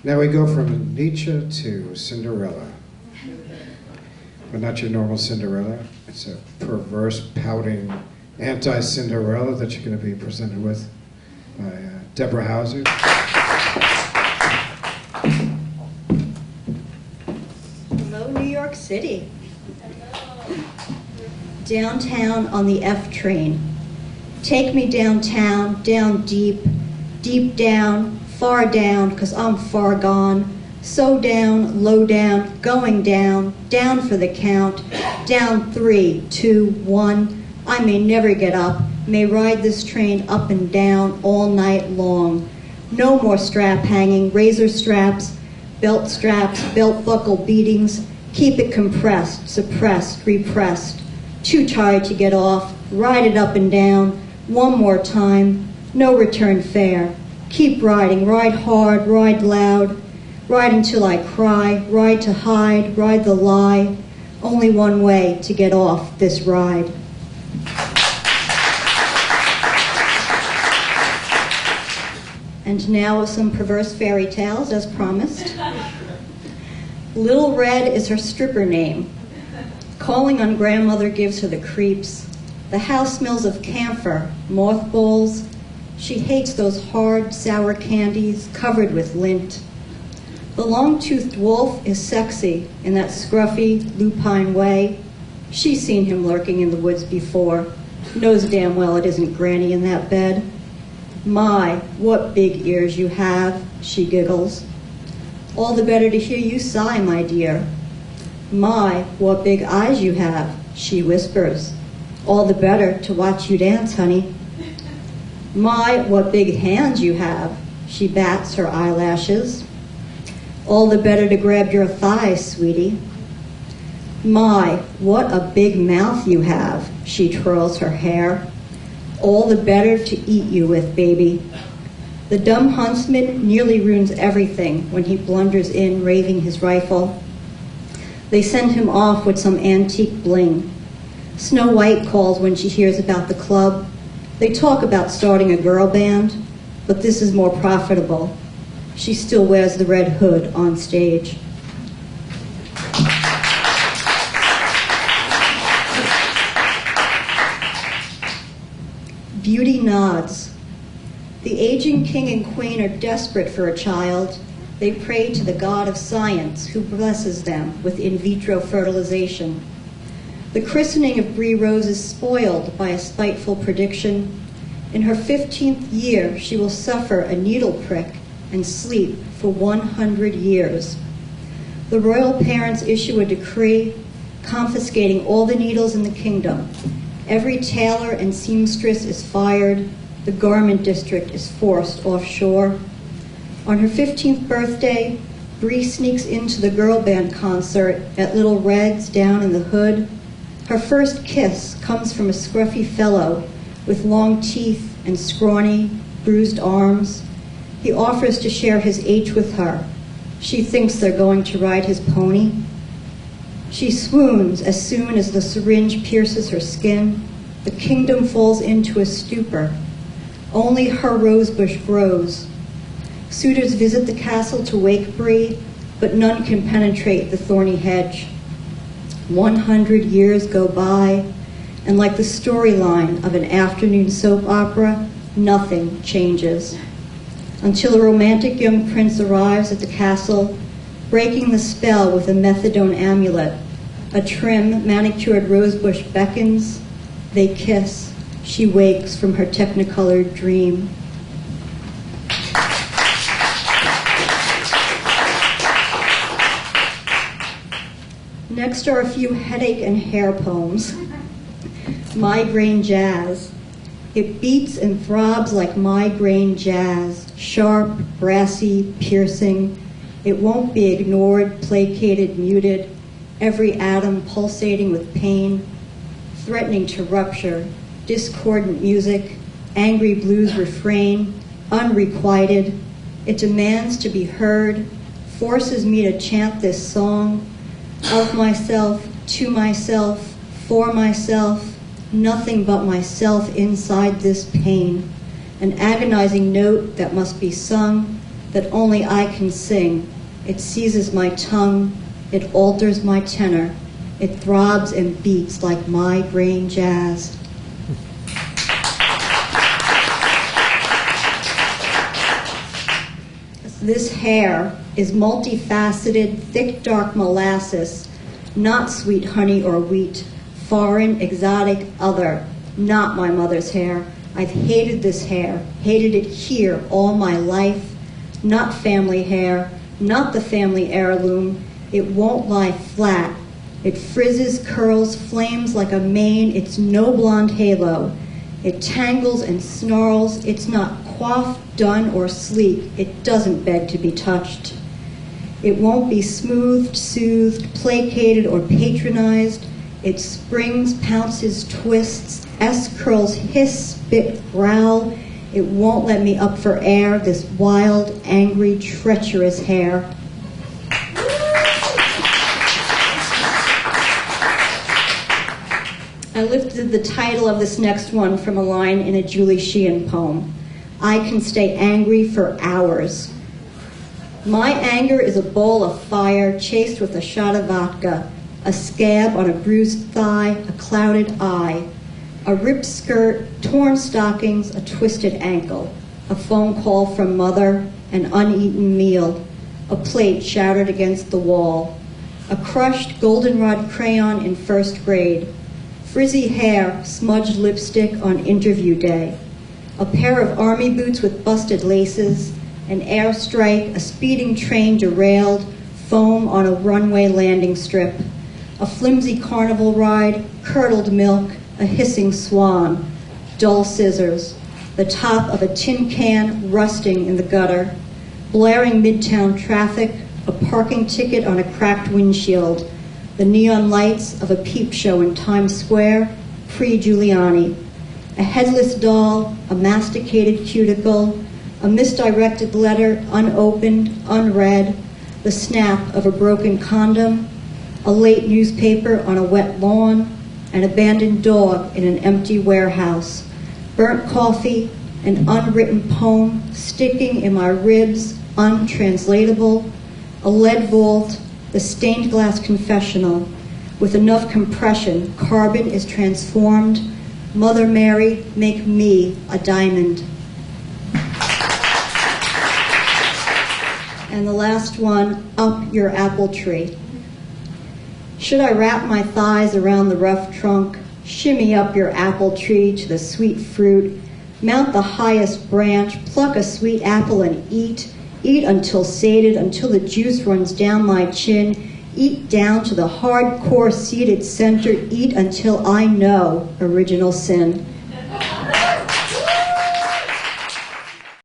Now we go from Nietzsche to Cinderella. But not your normal Cinderella. It's a perverse, pouting, anti-Cinderella that you're going to be presented with by Deborah Hauser. Hello, New York City. Downtown on the F train. Take me downtown, down deep, deep down, far down, 'cause I'm far gone. So down, low down, going down, down for the count, down 3, 2, 1. I may never get up, may ride this train up and down all night long. No more strap hanging, razor straps, belt buckle beatings. Keep it compressed, suppressed, repressed. Too tired to get off, ride it up and down, one more time, no return fare. Keep riding, ride hard, ride loud, ride until I cry, ride to hide, ride the lie. Only one way to get off this ride. And now some perverse fairy tales, as promised. Little Red is her stripper name. Calling on grandmother gives her the creeps. The house smells of camphor, mothballs. She hates those hard, sour candies covered with lint. The long-toothed wolf is sexy in that scruffy, lupine way. She's seen him lurking in the woods before. Knows damn well it isn't Granny in that bed. My, what big ears you have, she giggles. All the better to hear you sigh, my dear. My, what big eyes you have, she whispers. All the better to watch you dance, honey. My, what big hands you have, she bats her eyelashes. All the better to grab your thighs, sweetie. My, what a big mouth you have, she twirls her hair. All the better to eat you with, baby. The dumb huntsman nearly ruins everything when he blunders in, raving his rifle. They send him off with some antique bling. Snow White calls when she hears about the club. They talk about starting a girl band, but this is more profitable. She still wears the red hood on stage. Beauty nods. The aging king and queen are desperate for a child. They pray to the god of science, who blesses them with in vitro fertilization. The christening of Brie Rose is spoiled by a spiteful prediction. In her 15th year, she will suffer a needle prick and sleep for 100 years. The royal parents issue a decree confiscating all the needles in the kingdom. Every tailor and seamstress is fired. The garment district is forced offshore. On her 15th birthday, Brie sneaks into the girl band concert at Little Red's down in the hood. Her first kiss comes from a scruffy fellow with long teeth and scrawny, bruised arms. He offers to share his H with her. She thinks they're going to ride his pony. She swoons as soon as the syringe pierces her skin. The kingdom falls into a stupor. Only her rosebush grows. Suitors visit the castle to wake Brie, but none can penetrate the thorny hedge. 100 years go by, and like the storyline of an afternoon soap opera, nothing changes. Until a romantic young prince arrives at the castle, breaking the spell with a methadone amulet. A trim, manicured rosebush beckons. They kiss. She wakes from her technicolored dream. Next are a few headache and hair poems. Migraine jazz. It beats and throbs like migraine jazz, sharp, brassy, piercing. It won't be ignored, placated, muted, every atom pulsating with pain, threatening to rupture, discordant music, angry blues refrain, unrequited. It demands to be heard, forces me to chant this song, of myself, to myself, for myself, nothing but myself inside this pain, an agonizing note that must be sung, that only I can sing. It seizes my tongue, it alters my tenor, it throbs and beats like my brain jazz. This hair is multifaceted, thick, dark molasses, not sweet honey or wheat, foreign, exotic, other, not my mother's hair. I've hated this hair, hated it here all my life, not family hair, not the family heirloom. It won't lie flat. It frizzes, curls, flames like a mane. It's no blonde halo. It tangles and snarls. It's not coiffed, done, or sleek. It doesn't beg to be touched. It won't be smoothed, soothed, placated, or patronized. It springs, pounces, twists, S-curls, hiss, spit, growl. It won't let me up for air, this wild, angry, treacherous hair. I lifted the title of this next one from a line in a Julie Sheehan poem. I can stay angry for hours. My anger is a bowl of fire chased with a shot of vodka, a scab on a bruised thigh, a clouded eye, a ripped skirt, torn stockings, a twisted ankle, a phone call from mother, an uneaten meal, a plate shattered against the wall, a crushed goldenrod crayon in first grade, frizzy hair, smudged lipstick on interview day, a pair of army boots with busted laces, an airstrike, a speeding train derailed, foam on a runway landing strip, a flimsy carnival ride, curdled milk, a hissing swan, dull scissors, the top of a tin can rusting in the gutter, blaring midtown traffic, a parking ticket on a cracked windshield, the neon lights of a peep show in Times Square, pre-Giuliani, a headless doll, a masticated cuticle, a misdirected letter, unopened, unread, the snap of a broken condom, a late newspaper on a wet lawn, an abandoned dog in an empty warehouse, burnt coffee, an unwritten poem sticking in my ribs, untranslatable, a lead vault, the stained glass confessional. With enough compression, carbon is transformed. Mother Mary, make me a diamond. And the last one, up your apple tree. Should I wrap my thighs around the rough trunk, shimmy up your apple tree to the sweet fruit, mount the highest branch, pluck a sweet apple and eat until sated, until the juice runs down my chin, eat down to the hardcore seated center, eat until I know original sin.